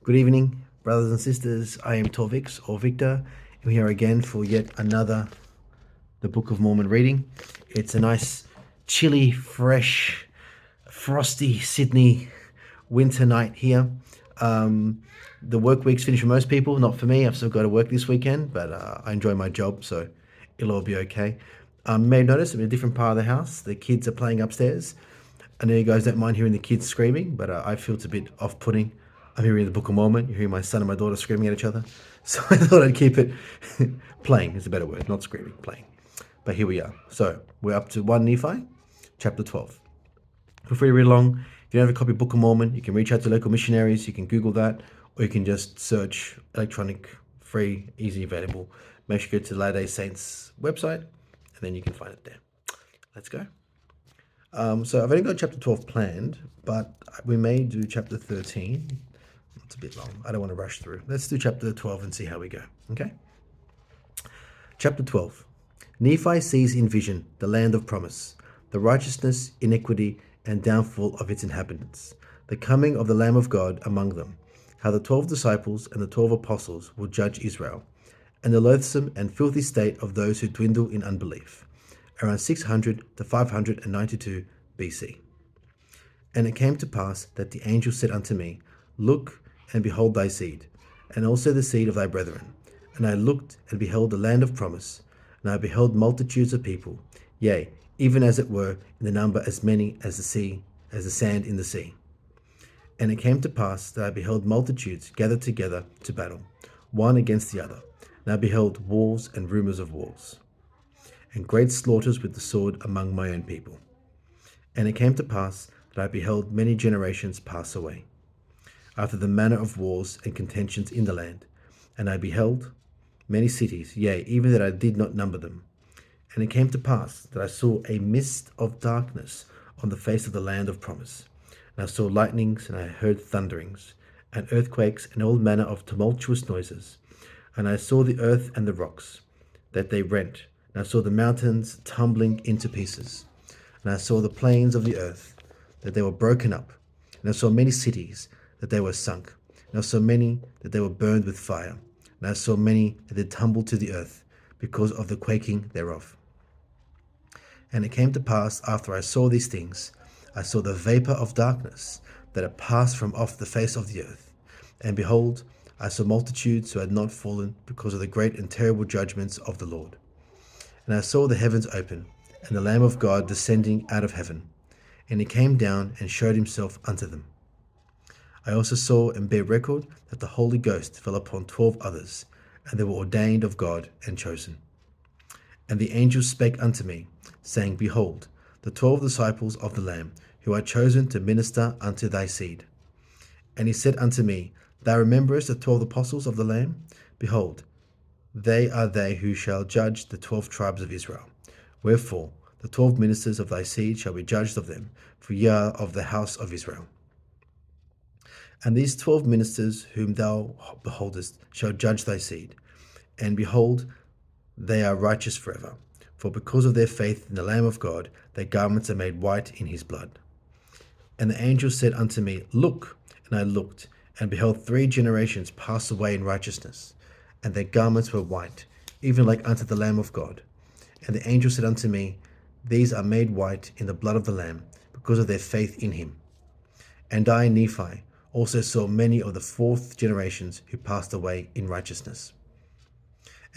Good evening, brothers and sisters. I am Torvix or Victor. I'm here again for yet another the Book of Mormon reading. It's a nice, chilly, fresh, frosty Sydney winter night here. The work week's finished for most people, not for me. I've still got to work this weekend, but I enjoy my job, so it'll all be okay. You may have noticed I'm in a different part of the house. The kids are playing upstairs. I know you guys don't mind hearing the kids screaming, but I feel it's a bit off-putting. I'm hearing the Book of Mormon. You're hearing my son and my daughter screaming at each other. So I thought I'd keep it playing is a better word, not screaming, playing. But here we are. So we're up to 1 Nephi, chapter 12. Before you read along, if you don't have a copy of Book of Mormon, you can reach out to local missionaries. You can Google that, or you can just search electronic, free, easy available. Make sure you go to the LatterdaySaints website, and then you can find it there. Let's go. So I've only got chapter 12 planned, but we may do chapter 13. It's a bit long. I don't want to rush through. Let's do chapter 12 and see how we go. Okay? Chapter 12. Nephi sees in vision the land of promise, the righteousness, iniquity, and downfall of its inhabitants, the coming of the Lamb of God among them, how the 12 disciples and the 12 apostles will judge Israel, and the loathsome and filthy state of those who dwindle in unbelief, around 600 to 592 BC. And it came to pass that the angel said unto me, Look, and behold thy seed, and also the seed of thy brethren. And I looked, and beheld the land of promise, and I beheld multitudes of people, yea, even as it were in the number as many as the sea, as the sand in the sea. And it came to pass that I beheld multitudes gathered together to battle, one against the other. And I beheld wars and rumors of wars, and great slaughters with the sword among my own people. And it came to pass that I beheld many generations pass away, after the manner of wars and contentions in the land. And I beheld many cities, yea, even that I did not number them. And it came to pass that I saw a mist of darkness on the face of the land of promise. And I saw lightnings, and I heard thunderings, and earthquakes, and all manner of tumultuous noises. And I saw the earth and the rocks, that they rent. And I saw the mountains tumbling into pieces. And I saw the plains of the earth, that they were broken up. And I saw many cities, that they were sunk. And I saw many, that they were burned with fire. And I saw many, that they tumbled to the earth, because of the quaking thereof. And it came to pass, after I saw these things, I saw the vapor of darkness, that had passed from off the face of the earth. And behold, I saw multitudes who had not fallen, because of the great and terrible judgments of the Lord. And I saw the heavens open, and the Lamb of God descending out of heaven. And he came down and showed himself unto them. I also saw and bear record that the Holy Ghost fell upon 12 others, and they were ordained of God and chosen. And the angel spake unto me, saying, Behold, the 12 disciples of the Lamb, who are chosen to minister unto thy seed. And he said unto me, Thou rememberest the 12 apostles of the Lamb? Behold, they are they who shall judge the 12 tribes of Israel. Wherefore, the 12 ministers of thy seed shall be judged of them, for ye are of the house of Israel. And these 12 ministers whom thou beholdest shall judge thy seed. And behold, they are righteous forever. For because of their faith in the Lamb of God, their garments are made white in his blood. And the angel said unto me, Look. And I looked, and beheld 3 generations pass away in righteousness, and their garments were white, even like unto the Lamb of God. And the angel said unto me, These are made white in the blood of the Lamb, because of their faith in him. And I, Nephi, also saw many of the 4th generations who passed away in righteousness.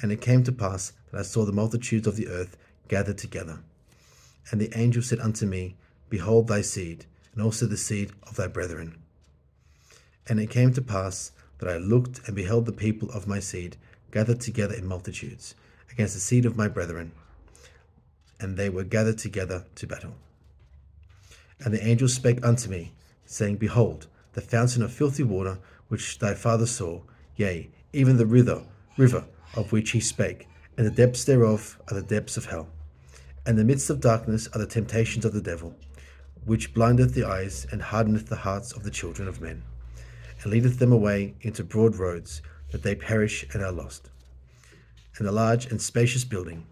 And it came to pass that I saw the multitudes of the earth gathered together. And the angel said unto me, Behold thy seed, and also the seed of thy brethren. And it came to pass that I looked and beheld the people of my seed gathered together in multitudes against the seed of my brethren, and they were gathered together to battle. And the angel spake unto me, saying, Behold, the fountain of filthy water which thy father saw, yea, even the river of which he spake, and the depths thereof are the depths of hell. And the midst of darkness are the temptations of the devil, which blindeth the eyes and hardeneth the hearts of the children of men, and leadeth them away into broad roads, that they perish and are lost. And the large and spacious building,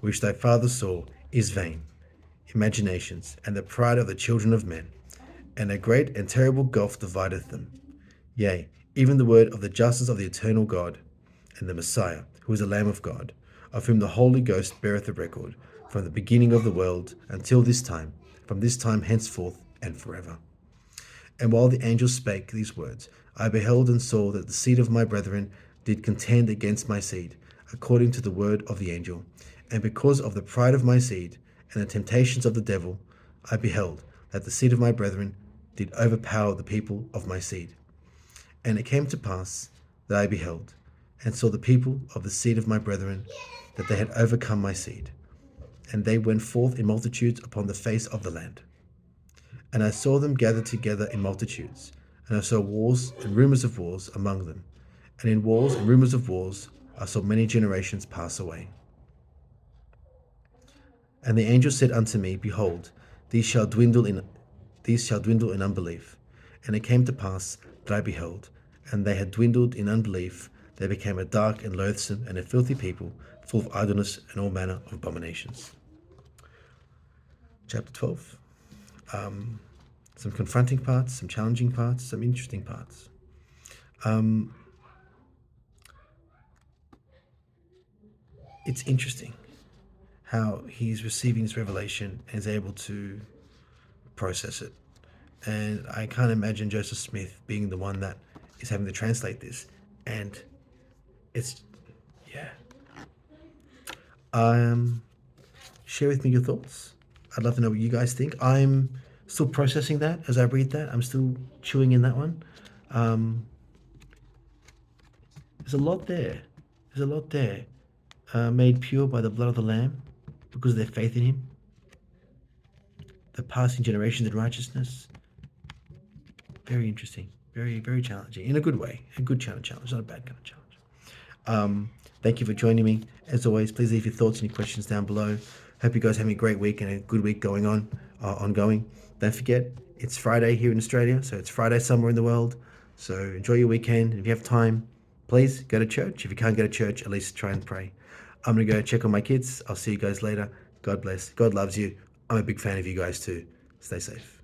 which thy father saw, is vain, imaginations, and the pride of the children of men. And a great and terrible gulf divideth them, yea, even the word of the justice of the eternal God, and the Messiah, who is the Lamb of God, of whom the Holy Ghost beareth a record, from the beginning of the world until this time, from this time henceforth and forever. And while the angel spake these words, I beheld and saw that the seed of my brethren did contend against my seed, according to the word of the angel. And because of the pride of my seed, and the temptations of the devil, I beheld that the seed of my brethren did overpower the people of my seed. And it came to pass that I beheld, and saw the people of the seed of my brethren, that they had overcome my seed, and they went forth in multitudes upon the face of the land. And I saw them gathered together in multitudes, and I saw wars and rumors of wars among them. And in wars and rumors of wars I saw many generations pass away. And the angel said unto me, Behold, these shall dwindle in unbelief. And it came to pass that I beheld, and they had dwindled in unbelief. They became a dark and loathsome and a filthy people, full of idleness and all manner of abominations. Chapter 12. Some confronting parts, some challenging parts, some interesting parts. It's interesting how he's receiving this revelation and is able to process it. And I can't imagine Joseph Smith being the one that is having to translate this. And it's, yeah. Share with me your thoughts. I'd love to know what you guys think. I'm still processing that as I read that. I'm still chewing in that one. There's a lot there. Made pure by the blood of the Lamb because of their faith in him. The passing generations in righteousness. Very interesting. Very, very challenging. In a good way. A good challenge. Not a bad kind of challenge. Thank you for joining me. As always, please leave your thoughts and your questions down below. Hope you guys are having a great week and a good week ongoing. Don't forget, it's Friday here in Australia, so it's Friday somewhere in the world. So enjoy your weekend. If you have time, please go to church. If you can't go to church, at least try and pray. I'm going to go check on my kids. I'll see you guys later. God bless. God loves you. I'm a big fan of you guys too. Stay safe.